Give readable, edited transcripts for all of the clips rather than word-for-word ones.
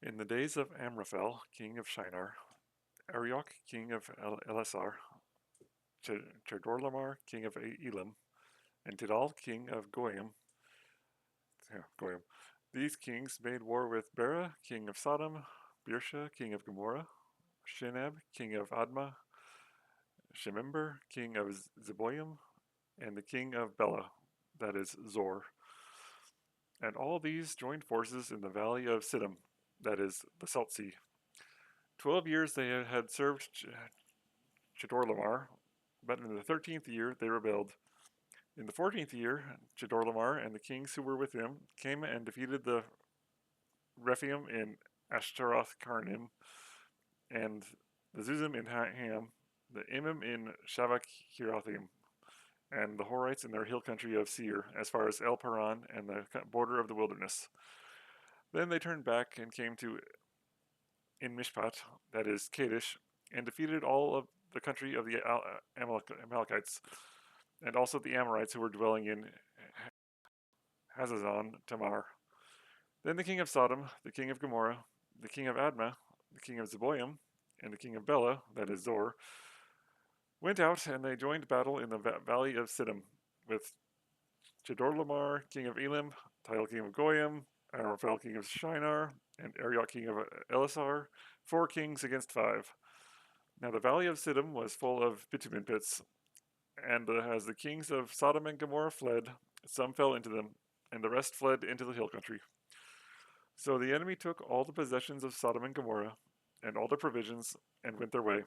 In the days of Amraphel, king of Shinar, Arioch, king of Elasar, Chedorlaomer, king of Elam, and Tidal, king of Goyim. These kings made war with Bera, king of Sodom, Birsha, king of Gomorrah, Shinab, king of Admah, Shemember, king of Zeboim, and the king of Bela, that is Zor. And all these joined forces in the valley of Siddim, that is the Salt Sea. 12 years they had served Chedorlaomer, but in the 13th year they rebelled. In the 14th year, Chedorlaomer and the kings who were with him came and defeated the Rephaim in Ashtaroth Karnim, and the Zuzim in Ham, the Imim in Shavak Hirathim, and the Horites in their hill country of Seir, as far as El Paran and the border of the wilderness. Then they turned back and came to in Mishpat, that is Kadesh, and defeated all of the country of the Amalekites, and also the Amorites who were dwelling in Hazazon Tamar. Then the king of Sodom, the king of Gomorrah, the king of Admah, the king of Zeboim, and the king of Bela, that is Zor, went out and they joined battle in the valley of Siddim with Chedorlaomer, king of Elam, Tidal, king of Goyim, Amraphel, king of Shinar, and Arioch, king of Elasar, 4 kings against 5. Now the valley of Siddim was full of bitumen pits, and as the kings of Sodom and Gomorrah fled, some fell into them, and the rest fled into the hill country. So the enemy took all the possessions of Sodom and Gomorrah, and all their provisions, and went their way.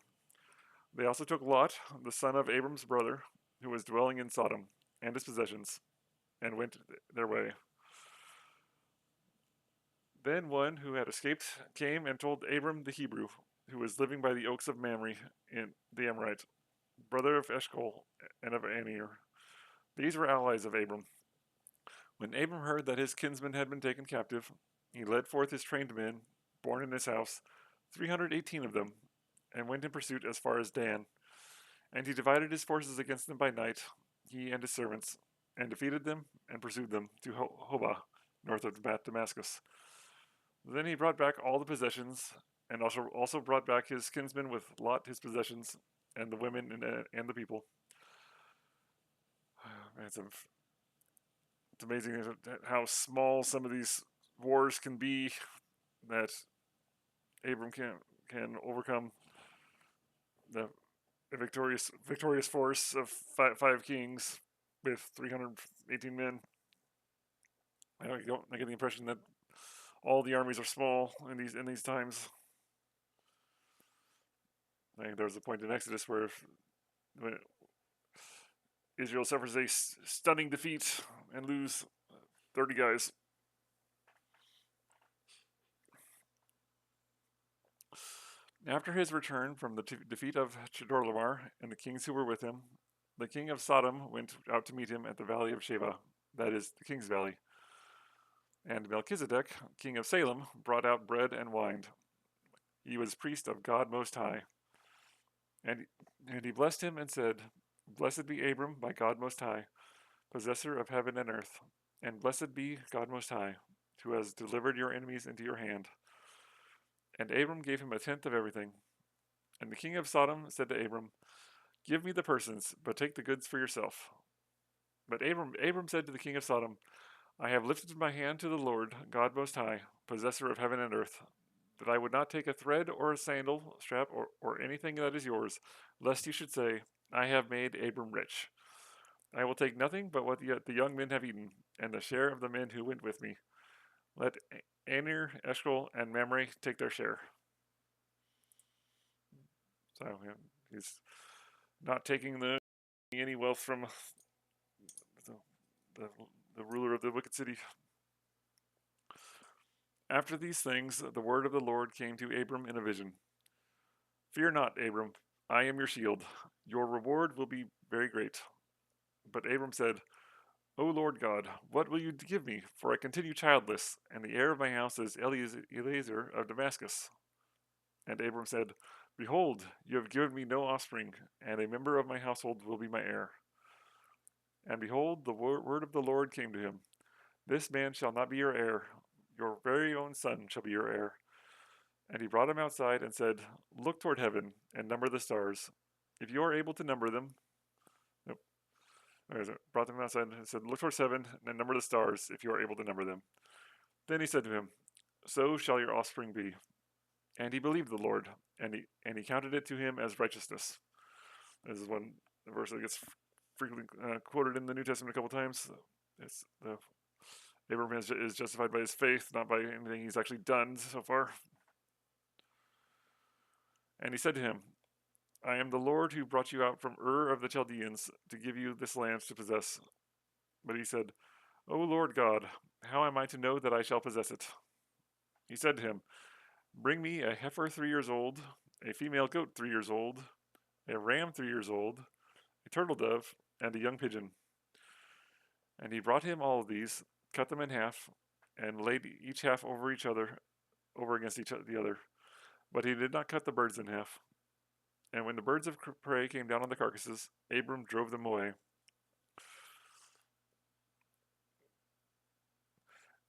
They also took Lot, the son of Abram's brother, who was dwelling in Sodom, and his possessions, and went their way. Then one who had escaped came and told Abram the Hebrew, who was living by the oaks of Mamre in the Amorite, brother of Eshcol and of Aner. These were allies of Abram. When Abram heard that his kinsmen had been taken captive, he led forth his trained men, born in his house, 318 of them, and went in pursuit as far as Dan. And he divided his forces against them by night, he and his servants, and defeated them and pursued them to Hobah, north of Damascus. Then he brought back all the possessions, and also brought back his kinsmen with Lot his possessions, and the women and the people. It's amazing how small some of these wars can be that Abram can overcome the victorious force of five kings with 318 men. I get the impression that all the armies are small in these times. I think there was a point in Exodus where when Israel suffers a stunning defeat and lose 30 guys. After his return from the defeat of Chedorlaomer and the kings who were with him, the king of Sodom went out to meet him at the valley of Sheba, that is, the king's valley. And Melchizedek, king of Salem, brought out bread and wine. He was priest of God Most High. And he blessed him and said, Blessed be Abram by God Most High, possessor of heaven and earth, and blessed be God Most High, who has delivered your enemies into your hand. And Abram gave him a tenth of everything. And the king of Sodom said to Abram, Give me the persons, but take the goods for yourself. But Abram said to the king of Sodom, I have lifted my hand to the Lord, God Most High, possessor of heaven and earth, that I would not take a thread or a sandal strap or anything that is yours, lest you should say, I have made Abram rich. I will take nothing but what the young men have eaten, and the share of the men who went with me. Let Aner, Eshcol, and Mamre take their share. So he's not taking any wealth from the, the, the ruler of the wicked city. After these things, the word of the Lord came to Abram in a vision. Fear not, Abram, I am your shield. Your reward will be very great. But Abram said, O Lord God, what will you give me? For I continue childless, and the heir of my house is Eliezer of Damascus. And Abram said, Behold, you have given me no offspring, and a member of my household will be my heir. And behold, the word of the Lord came to him. This man shall not be your heir. Your very own son shall be your heir. And he brought him outside and said, "Look toward heaven and number the stars. If you are able to number them." Nope. Okay, so brought them outside and said, "Look towards heaven and number the stars, if you are able to number them." Then he said to him, "So shall your offspring be." And he believed the Lord, and he counted it to him as righteousness. This is one verse that gets frequently quoted in the New Testament a couple times. It's the Abraham is justified by his faith, not by anything he's actually done so far. And he said to him, "I am the Lord who brought you out from Ur of the Chaldeans to give you this land to possess." But he said, "O Lord God, how am I to know that I shall possess it?" He said to him, "Bring me a heifer 3 years old, a female goat 3 years old, a ram 3 years old, a turtle dove, and a young pigeon." And he brought him all of these, cut them in half, and laid each half over each other, over against the other. But he did not cut the birds in half. And when the birds of prey came down on the carcasses, Abram drove them away.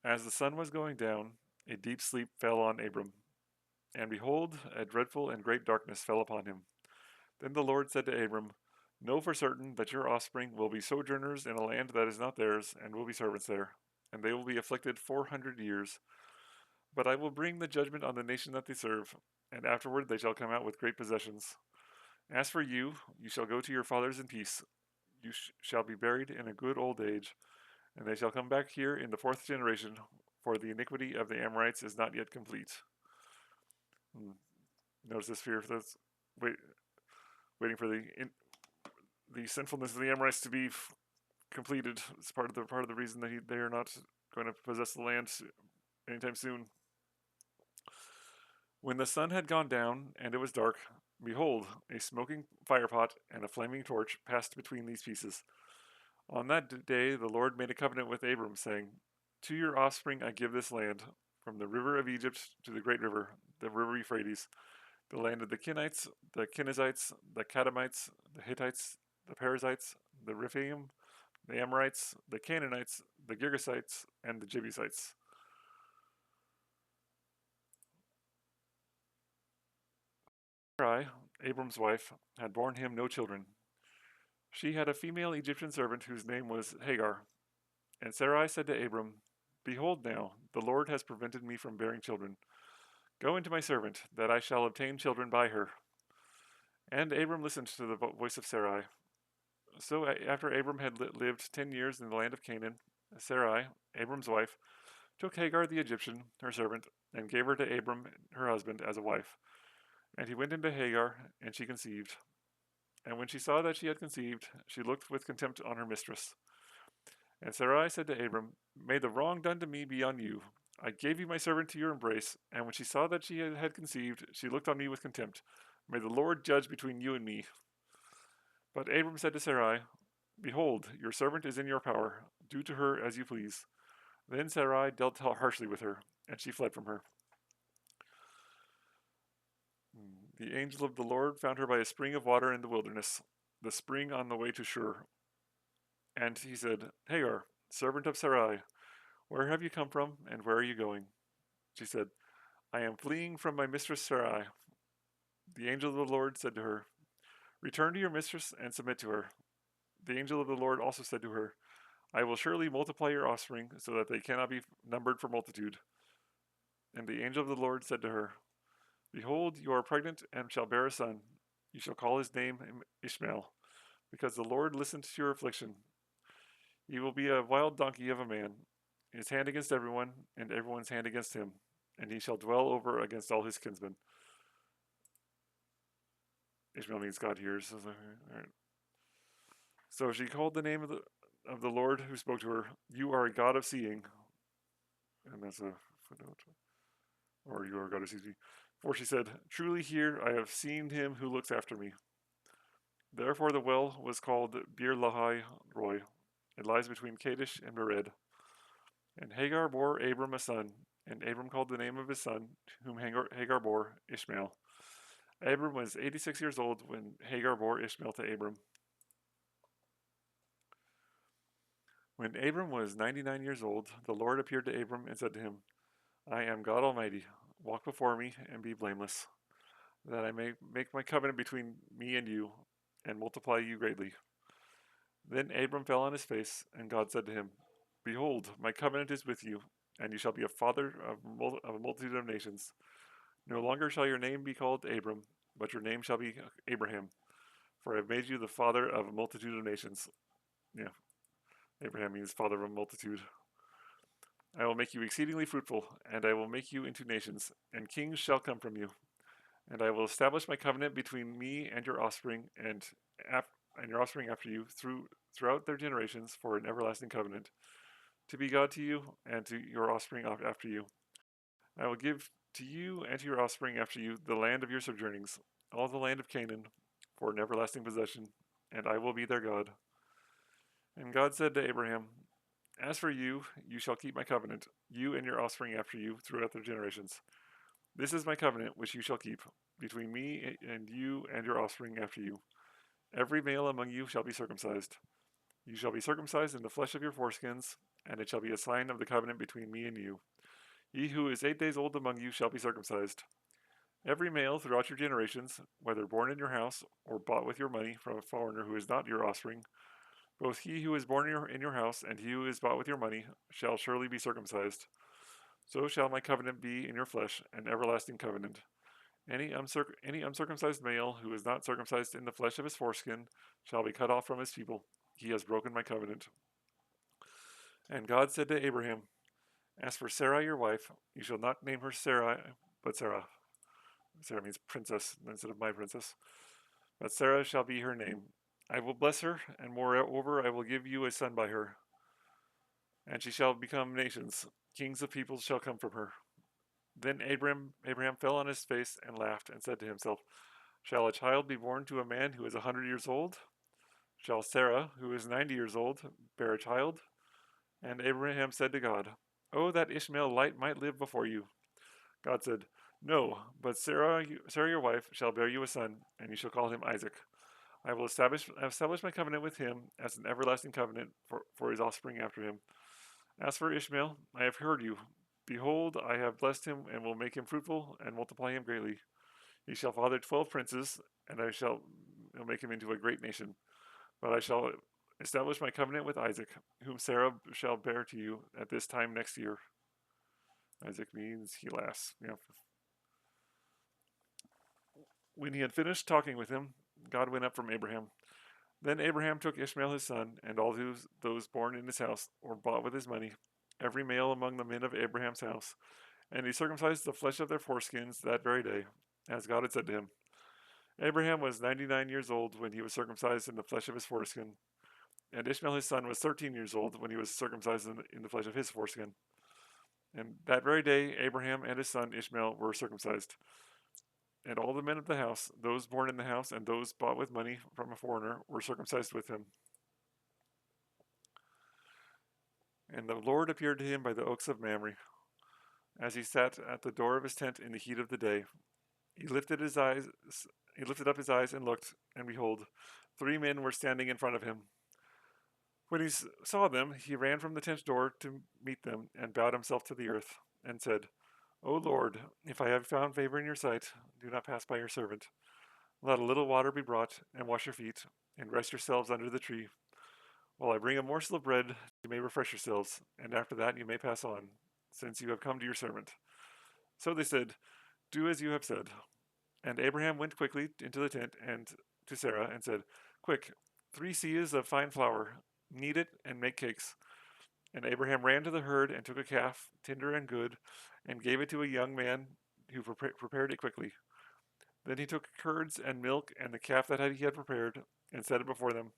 As the sun was going down, a deep sleep fell on Abram. And behold, a dreadful and great darkness fell upon him. Then the Lord said to Abram, "Know for certain that your offspring will be sojourners in a land that is not theirs, and will be servants there. And they will be afflicted 400 years. But I will bring the judgment on the nation that they serve, and afterward they shall come out with great possessions. As for you, you shall go to your fathers in peace. You shall be buried in a good old age, and they shall come back here in the fourth generation, for the iniquity of the Amorites is not yet complete." Notice this fear that's wait, waiting for the sinfulness of the Amorites to be completed. It's part of the reason that they are not going to possess the land anytime soon. When the sun had gone down and it was dark, behold, a smoking firepot and a flaming torch passed between these pieces. On that day the Lord made a covenant with Abram, saying, "To your offspring I give this land, from the river of Egypt to the great river, the river Euphrates, the land of the Kenites, the Kenizzites, the Kadamites, the Hittites, the Perizzites, the Rephaim, the Amorites, the Canaanites, the Girgashites, and the Jebusites." Sarai, Abram's wife, had borne him no children. She had a female Egyptian servant whose name was Hagar. And Sarai said to Abram, "Behold now, the Lord has prevented me from bearing children. Go into my servant, that I shall obtain children by her." And Abram listened to the voice of Sarai. So after Abram had lived 10 years in the land of Canaan, Sarai, Abram's wife, took Hagar the Egyptian, her servant, and gave her to Abram, her husband, as a wife. And he went into Hagar, and she conceived. And when she saw that she had conceived, she looked with contempt on her mistress. And Sarai said to Abram, "May the wrong done to me be on you. I gave you my servant to your embrace, and when she saw that she had conceived, she looked on me with contempt. May the Lord judge between you and me." But Abram said to Sarai, "Behold, your servant is in your power. Do to her as you please." Then Sarai dealt harshly with her, and she fled from her. The angel of the Lord found her by a spring of water in the wilderness, the spring on the way to Shur. And he said, "Hagar, servant of Sarai, where have you come from, and where are you going?" She said, "I am fleeing from my mistress Sarai." The angel of the Lord said to her, "Return to your mistress and submit to her." The angel of the Lord also said to her, "I will surely multiply your offspring, so that they cannot be numbered for multitude." And the angel of the Lord said to her, "Behold, you are pregnant and shall bear a son. You shall call his name Ishmael, because the Lord listened to your affliction. He will be a wild donkey of a man, his hand against everyone, and everyone's hand against him, and he shall dwell over against all his kinsmen." Ishmael means God hears. All right. So she called the name of the Lord who spoke to her, "You are a God of seeing." And that's a footnote. Or "You are a God who sees me." For she said, "Truly here I have seen him who looks after me." Therefore the well was called Bir Lahai Roy. It lies between Kadesh and Mered. And Hagar bore Abram a son, and Abram called the name of his son, whom Hagar bore, Ishmael. Abram was 86 years old when Hagar bore Ishmael to Abram. When Abram was 99 years old, the Lord appeared to Abram and said to him, "I am God Almighty. walk before me and be blameless, that I may make my covenant between me and you, and multiply you greatly." Then Abram fell on his face, and God said to him, "Behold, my covenant is with you, and you shall be a father of a multitude of nations. No longer shall your name be called Abram, but your name shall be Abraham, for I have made you the father of a multitude of nations." Yeah, Abraham means father of a multitude. "I will make you exceedingly fruitful, and I will make you into nations, and kings shall come from you. And I will establish my covenant between me and your offspring, and your offspring after you, throughout their generations, for an everlasting covenant, to be God to you and to your offspring after you. I will give to you and to your offspring after you the land of your sojournings, all the land of Canaan, for an everlasting possession, and I will be their God." And God said to Abraham, "As for you, you shall keep my covenant, you and your offspring after you, throughout their generations. This is my covenant which you shall keep, between me and you and your offspring after you. Every male among you shall be circumcised. You shall be circumcised in the flesh of your foreskins, and it shall be a sign of the covenant between me and you. He who is 8 days old among you shall be circumcised. Every male throughout your generations, whether born in your house or bought with your money from a foreigner who is not your offspring, both he who is born in your house and he who is bought with your money shall surely be circumcised. So shall my covenant be in your flesh, an everlasting covenant. Any uncircumcised male who is not circumcised in the flesh of his foreskin shall be cut off from his people. He has broken my covenant." And God said to Abraham, "As for Sarai your wife, you shall not name her Sarai, but Sarah." Sarah means princess instead of my princess. "But Sarah shall be her name. I will bless her, and moreover I will give you a son by her. And she shall become nations. Kings of peoples shall come from her." Then Abraham fell on his face and laughed, and said to himself, "Shall a child be born to a man who is 100 years old? Shall Sarah, who is 90 years old, bear a child?" And Abraham said to God, "Oh, that Ishmael might live before you." God said, "No, but Sarah your wife shall bear you a son, and you shall call him Isaac. I will establish my covenant with him as an everlasting covenant for his offspring after him. As for Ishmael, I have heard you. Behold, I have blessed him and will make him fruitful and multiply him greatly. He shall father 12 princes, and I shall make him into a great nation. But I shall establish my covenant with Isaac, whom Sarah shall bear to you at this time next year." Isaac means he laughs. When he had finished talking with him, God went up from Abraham. Then Abraham took Ishmael his son, and all those born in his house, or bought with his money, every male among the men of Abraham's house, and he circumcised the flesh of their foreskins that very day, as God had said to him. Abraham was 99 years old when he was circumcised in the flesh of his foreskin, and Ishmael his son was 13 years old when he was circumcised in the flesh of his foreskin. And that very day Abraham and his son Ishmael were circumcised. And all the men of the house, those born in the house and those bought with money from a foreigner, were circumcised with him. And the Lord appeared to him by the oaks of Mamre, as he sat at the door of his tent in the heat of the day. He lifted up his eyes and looked, and behold, 3 men were standing in front of him. When he saw them, he ran from the tent door to meet them, and bowed himself to the earth, and said, "O Lord, if I have found favor in your sight, do not pass by your servant. Let a little water be brought, and wash your feet, and rest yourselves under the tree, while I bring a morsel of bread. You may refresh yourselves, and after that you may pass on, since you have come to your servant." So they said, "Do as you have said." And Abraham went quickly into the tent and to Sarah and said, "Quick, 3 seahs of fine flour, knead it and make cakes." And Abraham ran to the herd and took a calf, tender and good, and gave it to a young man who prepared it quickly. Then he took curds and milk and the calf that he had prepared and set it before them.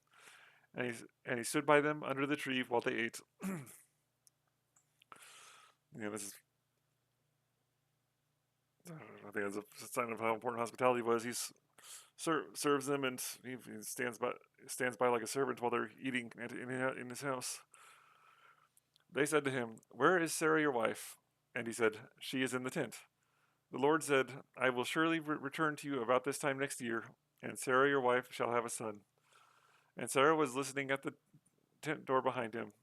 And he stood by them under the tree while they ate. This is, I think, that's a sign of how important hospitality was. He serves them, and he stands by like a servant while they're eating in his house. They said to him, "Where is Sarah your wife?" And he said, "She is in the tent." The Lord said, "I will surely return to you about this time next year, and Sarah your wife shall have a son." And Sarah was listening at the tent door behind him.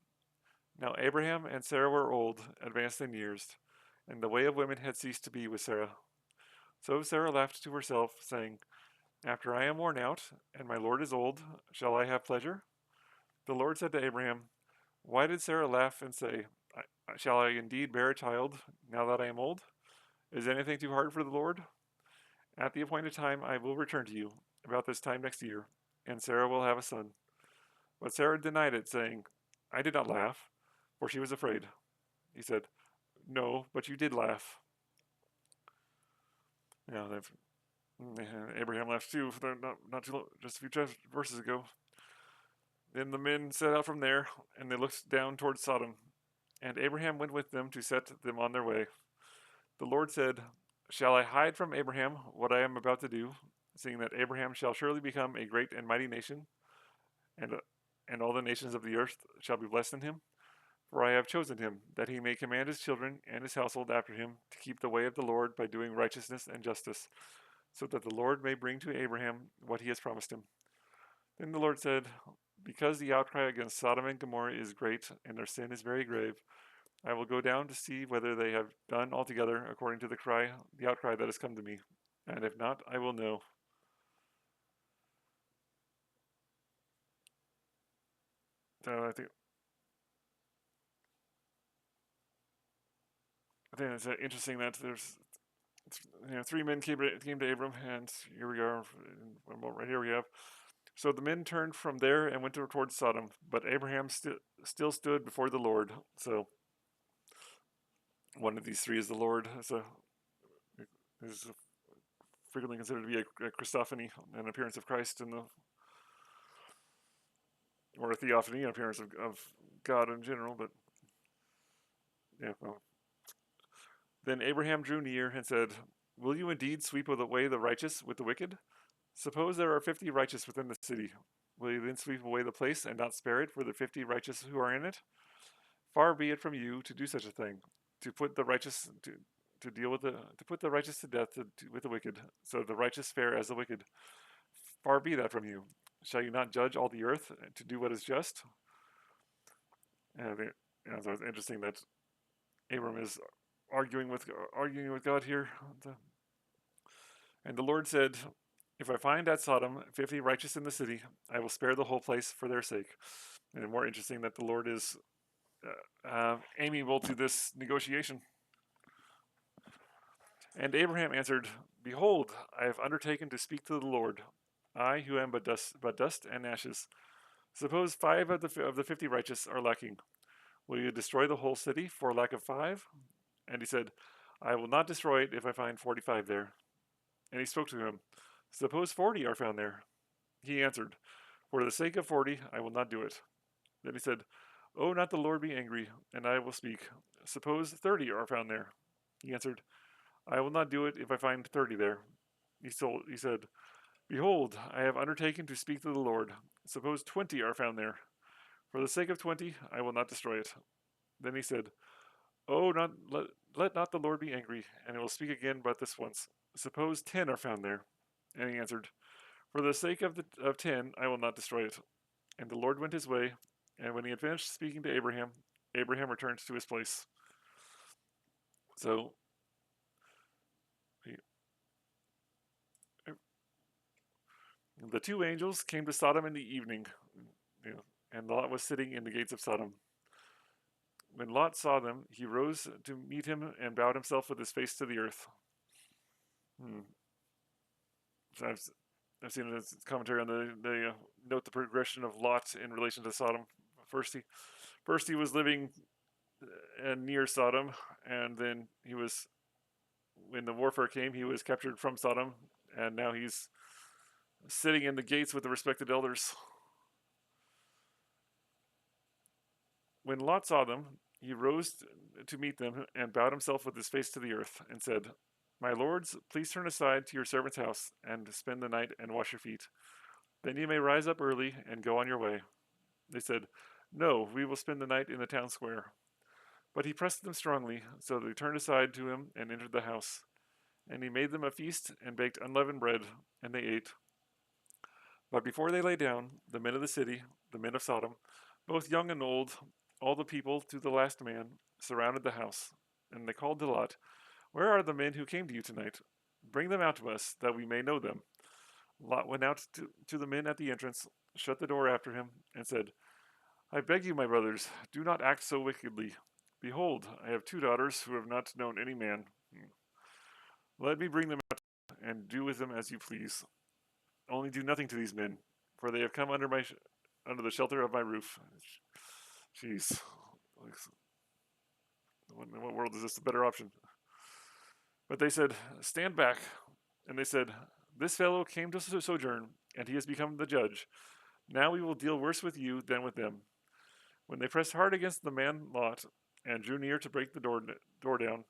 Now Abraham and Sarah were old, advanced in years, and the way of women had ceased to be with Sarah. So Sarah laughed to herself, saying, After I am worn out, and my Lord is old, shall I have pleasure? The Lord said to Abraham, Why did Sarah laugh and say, Shall I indeed bear a child, now that I am old? Is anything too hard for the Lord? At the appointed time I will return to you, about this time next year, and Sarah will have a son. But Sarah denied it, saying, I did not laugh, for she was afraid. He said, No, but you did laugh. Yeah, Abraham laughed too, not too long, just a few verses ago. Then the men set out from there, and they looked down towards Sodom. And Abraham went with them to set them on their way. The Lord said, Shall I hide from Abraham what I am about to do, seeing that Abraham shall surely become a great and mighty nation, and, uh, and all the nations of the earth shall be blessed in him? For I have chosen him, that he may command his children and his household after him to keep the way of the Lord by doing righteousness and justice, so that the Lord may bring to Abraham what he has promised him. Then the Lord said, Because the outcry against Sodom and Gomorrah is great, and their sin is very grave, I will go down to see whether they have done altogether according to the outcry that has come to me. And if not, I will know. So I think it's interesting that there's three men came to Abram, and here we are. Right here we have. So the men turned from there and went towards Sodom, but Abraham still stood before the Lord. So one of these three is the Lord. Is frequently considered to be a Christophany, an appearance of Christ or a theophany, an appearance of God in general. But yeah, well. Then Abraham drew near and said, Will you indeed sweep away the righteous with the wicked? Suppose there are 50 righteous within the city. Will you then sweep away the place and not spare it for the 50 righteous who are in it? Far be it from you to do such a thing, to put the righteous to deal with to put the righteous to death with the wicked, so the righteous fare as the wicked. Far be that from you. Shall you not judge all the earth to do what is just? And so it's interesting that Abram is arguing with God here. And the Lord said, If I find at Sodom 50 righteous in the city, I will spare the whole place for their sake. And more interesting that the Lord is amiable to this negotiation. And Abraham answered, Behold, I have undertaken to speak to the Lord, I who am but dust and ashes. Suppose 5 of the 50 righteous are lacking. Will you destroy the whole city for lack of 5? And he said, I will not destroy it if I find 45 there. And he spoke to him, Suppose 40 are found there. He answered, For the sake of 40, I will not do it. Then he said, Oh, not the Lord be angry, and I will speak. Suppose 30 are found there. He answered, I will not do it if I find 30 there. He said, Behold, I have undertaken to speak to the Lord. Suppose 20 are found there. For the sake of 20, I will not destroy it. Then he said, Oh, let not the Lord be angry, and I will speak again but this once. Suppose 10 are found there. And he answered, For the sake of 10, I will not destroy it. And the Lord went his way, and when he had finished speaking to Abraham, Abraham returned to his place. So the two angels came to Sodom in the evening, and Lot was sitting in the gates of Sodom. When Lot saw them, he rose to meet him and bowed himself with his face to the earth. So I've seen a commentary on they note the progression of Lot in relation to Sodom. First he was living near Sodom, and then when the warfare came, he was captured from Sodom, and now he's sitting in the gates with the respected elders. When Lot saw them, he rose to meet them and bowed himself with his face to the earth and said, My lords, please turn aside to your servant's house and spend the night and wash your feet. Then you may rise up early and go on your way. They said, No, we will spend the night in the town square. But he pressed them strongly, so they turned aside to him and entered the house. And he made them a feast and baked unleavened bread, and they ate. But before they lay down, the men of the city, the men of Sodom, both young and old, all the people to the last man, surrounded the house. And they called to Lot, "Where are the men who came to you tonight? Bring them out to us, that we may know them." Lot went out to the men at the entrance, shut the door after him, and said, "I beg you, my brothers, do not act so wickedly. Behold, I have 2 daughters who have not known any man. Let me bring them out and do with them as you please. Only do nothing to these men, for they have come under the shelter of my roof." Jeez. In what world is this a better option? But they said, "Stand back." And they said, "This fellow came to sojourn, and he has become the judge. Now we will deal worse with you than with them." When they pressed hard against the man Lot, and drew near to break the door down,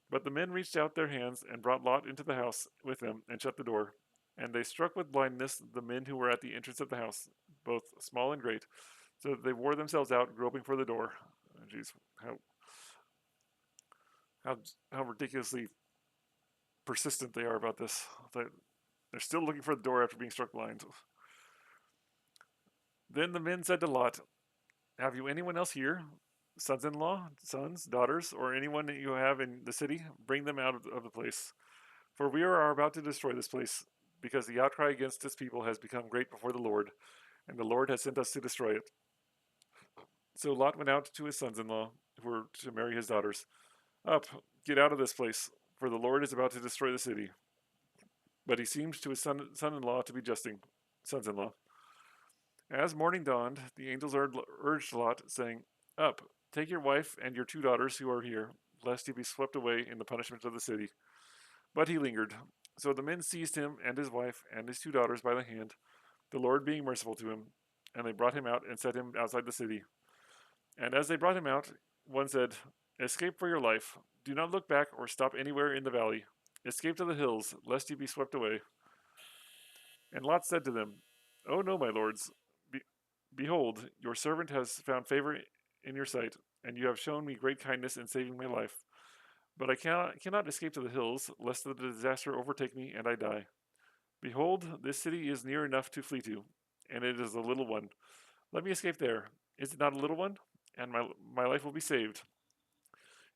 but the men reached out their hands and brought Lot into the house with them and shut the door. And they struck with blindness the men who were at the entrance of the house, both small and great, so that they wore themselves out, groping for the door. Jeez, how how ridiculously persistent they are about this. They're still looking for the door after being struck blind. Then the men said to Lot, "Have you anyone else here? Sons-in-law, sons, daughters, or anyone that you have in the city? Bring them out of the place. For we are about to destroy this place, because the outcry against this people has become great before the Lord, and the Lord has sent us to destroy it." So Lot went out to his sons-in-law, who were to marry his daughters. "Up, get out of this place, for the Lord is about to destroy the city." But he seemed to his son-in-law to be jesting. Sons-in-law. As morning dawned, the angels urged Lot, saying, "Up, take your wife and your 2 daughters who are here, lest he be swept away in the punishment of the city." But he lingered. So the men seized him and his wife and his 2 daughters by the hand, the Lord being merciful to him, and they brought him out and set him outside the city. And as they brought him out, one said, "Escape for your life. Do not look back or stop anywhere in the valley. Escape to the hills, lest you be swept away." And Lot said to them, "Oh no, my lords. Be- Behold, your servant has found favor in your sight, and you have shown me great kindness in saving my life. But I cannot escape to the hills, lest the disaster overtake me and I die. Behold, this city is near enough to flee to, and it is a little one. Let me escape there. Is it not a little one? And my life will be saved."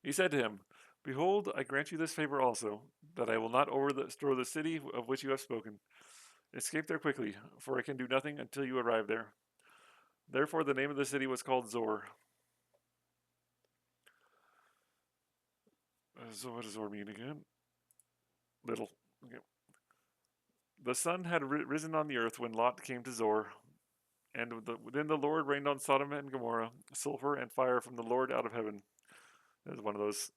He said to him, "Behold, I grant you this favor also, that I will not overthrow the city of which you have spoken. Escape there quickly, for I can do nothing until you arrive there." Therefore the name of the city was called Zor. So what does Zor mean again? Little. Okay. The sun had risen on the earth when Lot came to Zor, and then the Lord rained on Sodom and Gomorrah sulfur and fire from the Lord out of heaven. That is one of those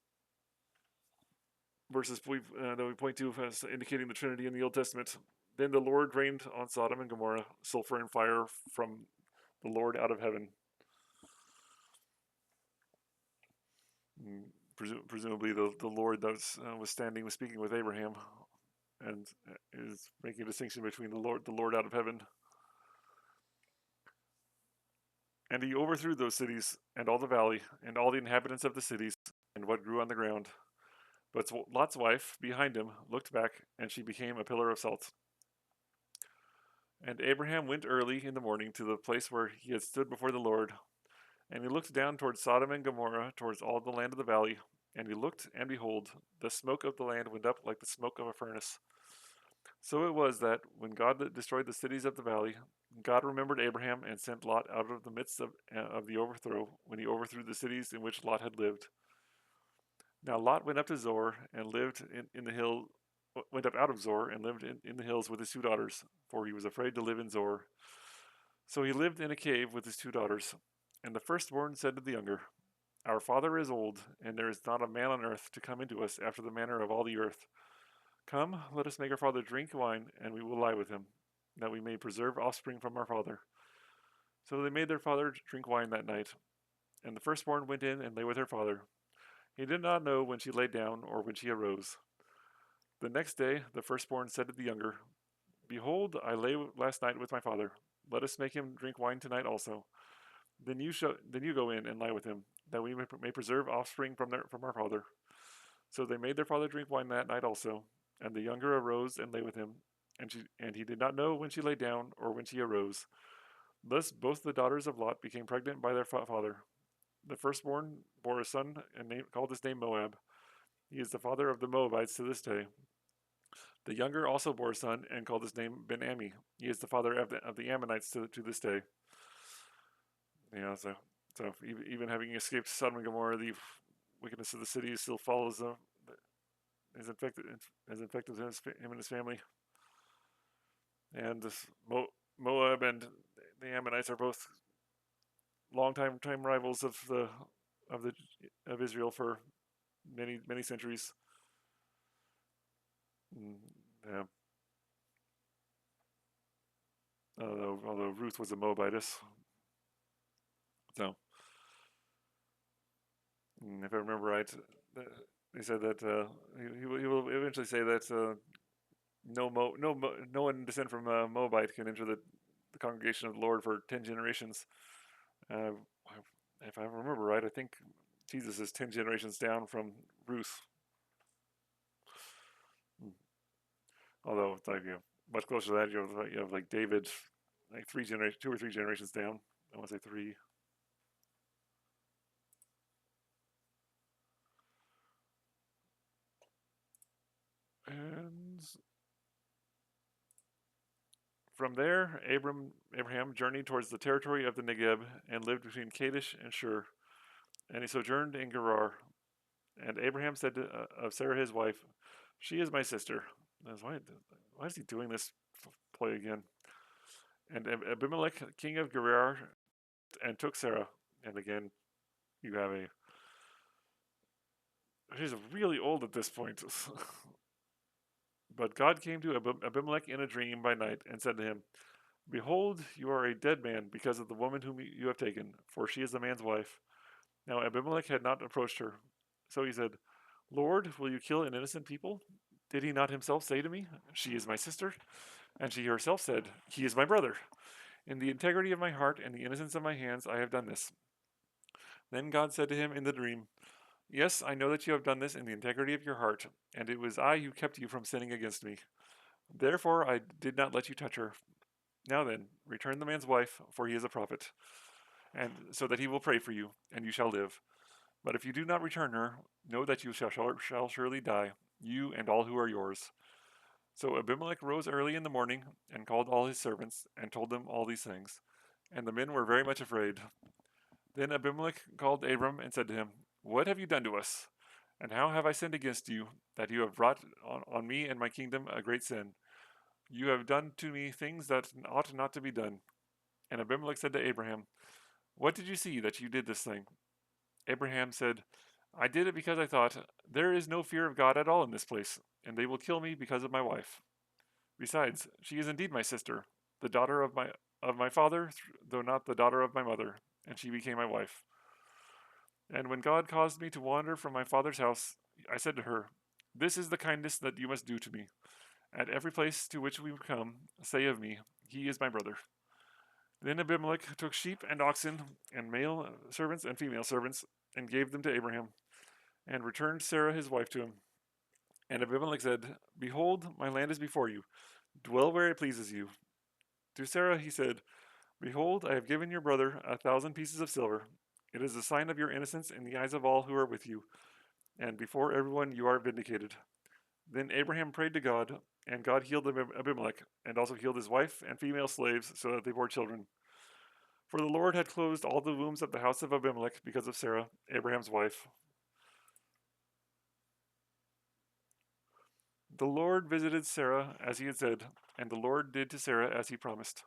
verses that we point to as indicating the Trinity in the Old Testament. Then the Lord rained on Sodom and Gomorrah sulfur and fire from the Lord out of heaven. Presumably the Lord that was speaking with Abraham, and is making a distinction between the Lord out of heaven. And he overthrew those cities and all the valley and all the inhabitants of the cities and what grew on the ground. But Lot's wife behind him looked back, and she became a pillar of salt. And Abraham went early in the morning to the place where he had stood before the Lord, and he looked down towards Sodom and Gomorrah, towards all the land of the valley. And he looked, and behold, the smoke of the land went up like the smoke of a furnace. So it was that, when God destroyed the cities of the valley, God remembered Abraham and sent Lot out of the midst of the overthrow, when he overthrew the cities in which Lot had lived. Now Lot went up to Zor and lived in the hill. Went up out of Zor and lived in the hills with his 2 daughters, for he was afraid to live in Zor. So he lived in a cave with his 2 daughters. And the firstborn said to the younger, "Our father is old, and there is not a man on earth to come into us after the manner of all the earth. Come, let us make our father drink wine, and we will lie with him, that we may preserve offspring from our father." So they made their father drink wine that night. And the firstborn went in and lay with her father. He did not know when she lay down or when she arose. The next day the firstborn said to the younger, "Behold, I lay last night with my father. Let us make him drink wine tonight also. Then you go in and lie with him, that we may preserve offspring from our father." So they made their father drink wine that night also, and the younger arose and lay with him, and he did not know when she lay down or when she arose. Thus both the daughters of Lot became pregnant by their father. The firstborn bore a son and called his name Moab. He is the father of the Moabites to this day. The younger also bore a son and called his name Ben-Ami. He is the father of the Ammonites to this day. So even having escaped Sodom and Gomorrah, the wickedness of the city still follows them, has infected him and his family. And Moab and the Ammonites are both longtime rivals of Israel for many centuries. Yeah. Although Ruth was a Moabitess, so if I remember right, they said that he will eventually say that no one descent from Moabite can enter the congregation of the Lord for 10 generations. Uh, if I remember right, I think Jesus is 10 generations down from Ruth. Although it's like much closer to that, you have like David, like 2 or 3 generations down. I want to say 3. And from there, Abraham journeyed towards the territory of the Negeb and lived between Kadesh and Shur. And he sojourned in Gerar. And Abraham said of Sarah his wife, "She is my sister." Why is he doing this play again? And Abimelech, king of Gerar, and took Sarah. And again, you have a. She's really old at this point. But God came to Abimelech in a dream by night and said to him, "Behold, you are a dead man because of the woman whom you have taken, for she is the man's wife." Now Abimelech had not approached her. So he said, "Lord, will you kill an innocent people? Did he not himself say to me, 'She is my sister'?" And she herself said, "He is my brother. In the integrity of my heart and the innocence of my hands, I have done this." Then God said to him in the dream, "Yes, I know that you have done this in the integrity of your heart, and it was I who kept you from sinning against me. Therefore I did not let you touch her. Now then, return the man's wife, for he is a prophet, and so that he will pray for you, and you shall live. But if you do not return her, know that you shall surely die, you and all who are yours." So Abimelech rose early in the morning and called all his servants and told them all these things. And the men were very much afraid. Then Abimelech called Abram and said to him, "What have you done to us? And how have I sinned against you, that you have brought on me and my kingdom a great sin? You have done to me things that ought not to be done." And Abimelech said to Abraham, "What did you see that you did this thing?" Abraham said, "I did it because I thought, there is no fear of God at all in this place, and they will kill me because of my wife. Besides, she is indeed my sister, the daughter of my father, though not the daughter of my mother, and she became my wife. And when God caused me to wander from my father's house, I said to her, 'This is the kindness that you must do to me. At every place to which we come, say of me, he is my brother.' Then Abimelech took sheep and oxen, and male servants and female servants, and gave them to Abraham, and returned Sarah his wife to him. And Abimelech said, 'Behold, my land is before you. Dwell where it pleases you.' To Sarah he said, 'Behold, I have given your brother 1,000 pieces of silver. It is a sign of your innocence in the eyes of all who are with you, and before everyone you are vindicated.' Then Abraham prayed to God, and God healed Abimelech, and also healed his wife and female slaves, so that they bore children. For the Lord had closed all the wombs of the house of Abimelech because of Sarah, Abraham's wife. The Lord visited Sarah as he had said, and the Lord did to Sarah as he promised.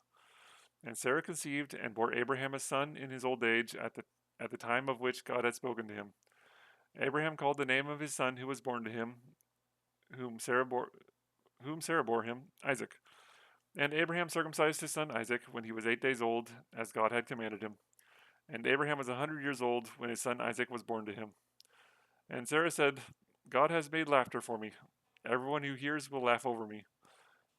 And Sarah conceived and bore Abraham a son in his old age at the time of which God had spoken to him. Abraham called the name of his son who was born to him, whom Sarah bore him, Isaac. And Abraham circumcised his son Isaac when he was 8 days old, as God had commanded him. And Abraham was 100 years old when his son Isaac was born to him. And Sarah said, "God has made laughter for me. Everyone who hears will laugh over me."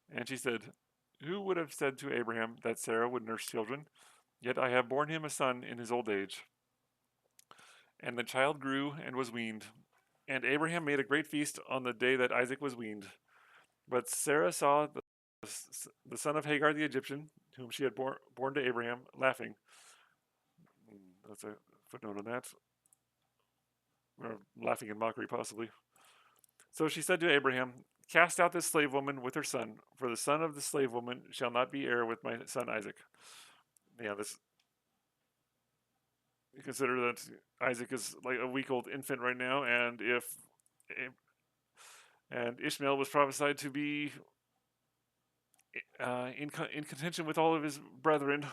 And she said, "Who would have said to Abraham that Sarah would nurse children? Yet I have borne him a son in his old age." And the child grew and was weaned. And Abraham made a great feast on the day that Isaac was weaned. But Sarah saw the son of Hagar the Egyptian, whom she had born to Abraham, laughing. That's a footnote on that. Or laughing in mockery, possibly. So she said to Abraham, "Cast out this slave woman with her son, for the son of the slave woman shall not be heir with my son Isaac." Yeah, this, you consider that Isaac is like a week-old infant right now, and if and Ishmael was prophesied to be in contention with all of his brethren.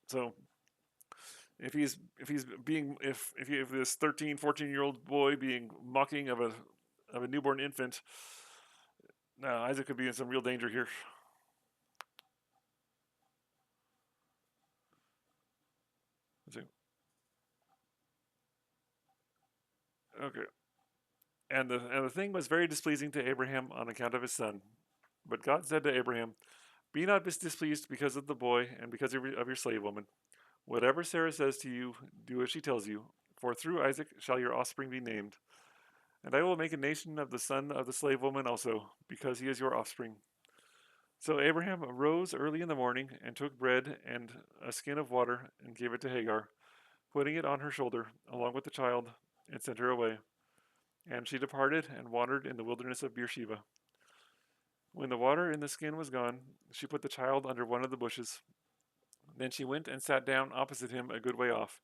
So if this 13, 14-year-old boy being mocking of a newborn infant, Isaac could be in some real danger here. Okay. And the thing was very displeasing to Abraham on account of his son. But God said to Abraham, "Be not displeased because of the boy and because of your slave woman. Whatever Sarah says to you, do as she tells you, for through Isaac shall your offspring be named. And I will make a nation of the son of the slave woman also, because he is your offspring." So Abraham arose early in the morning and took bread and a skin of water and gave it to Hagar, putting it on her shoulder along with the child, and sent her away. And she departed and wandered in the wilderness of Beersheba. When the water in the skin was gone, she put the child under one of the bushes. Then she went and sat down opposite him a good way off,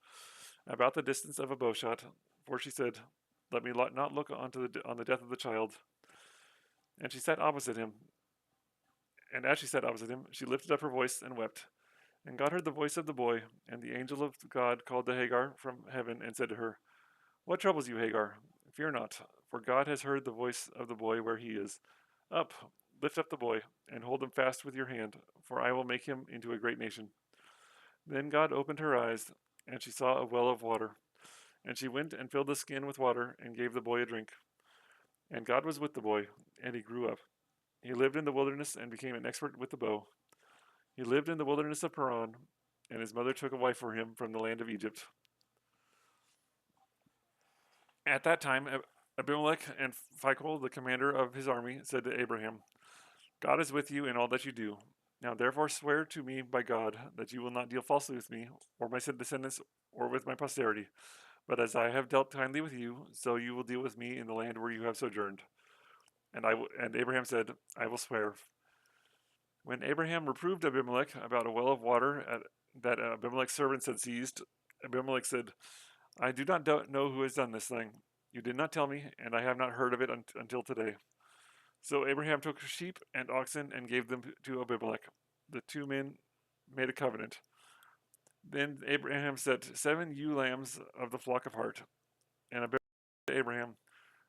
about the distance of a bowshot, for she said, "Let me not look on the death of the child." And she sat opposite him. And as she sat opposite him, she lifted up her voice and wept. And God heard the voice of the boy, and the angel of God called to Hagar from heaven and said to her, "What troubles you, Hagar? Fear not, for God has heard the voice of the boy where he is. Up, lift up the boy, and hold him fast with your hand, for I will make him into a great nation." Then God opened her eyes, and she saw a well of water. And she went and filled the skin with water, and gave the boy a drink. And God was with the boy, and he grew up. He lived in the wilderness and became an expert with the bow. He lived in the wilderness of Paran, and his mother took a wife for him from the land of Egypt. At that time, Abimelech and Phicol, the commander of his army, said to Abraham, "God is with you in all that you do. Now therefore swear to me by God that you will not deal falsely with me, or my descendants, or with my posterity. But as I have dealt kindly with you, so you will deal with me in the land where you have sojourned." And Abraham said, "I will swear." When Abraham reproved Abimelech about a well of water that Abimelech's servants had seized, Abimelech said, "I do not know who has done this thing. You did not tell me, and I have not heard of it until today." So Abraham took sheep and oxen and gave them to Abimelech. The two men made a covenant. Then Abraham set 7 ewe lambs of the flock of Heart. And Abimelech said to Abraham,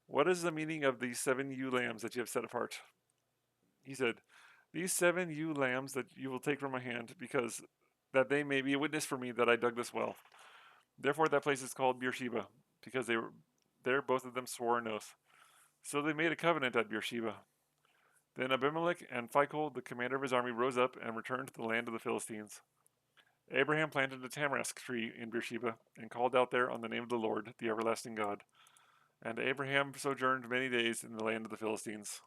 "What is the meaning of these 7 ewe lambs that you have set apart?" He said, "These 7 ewe lambs that you will take from my hand, because that they may be a witness for me that I dug this well." Therefore that place is called Beersheba, because they were there both of them swore an oath. So they made a covenant at Beersheba. Then Abimelech and Phicol, the commander of his army, rose up and returned to the land of the Philistines. Abraham planted a tamarisk tree in Beersheba and called out there on the name of the Lord, the everlasting God. And Abraham sojourned many days in the land of the Philistines.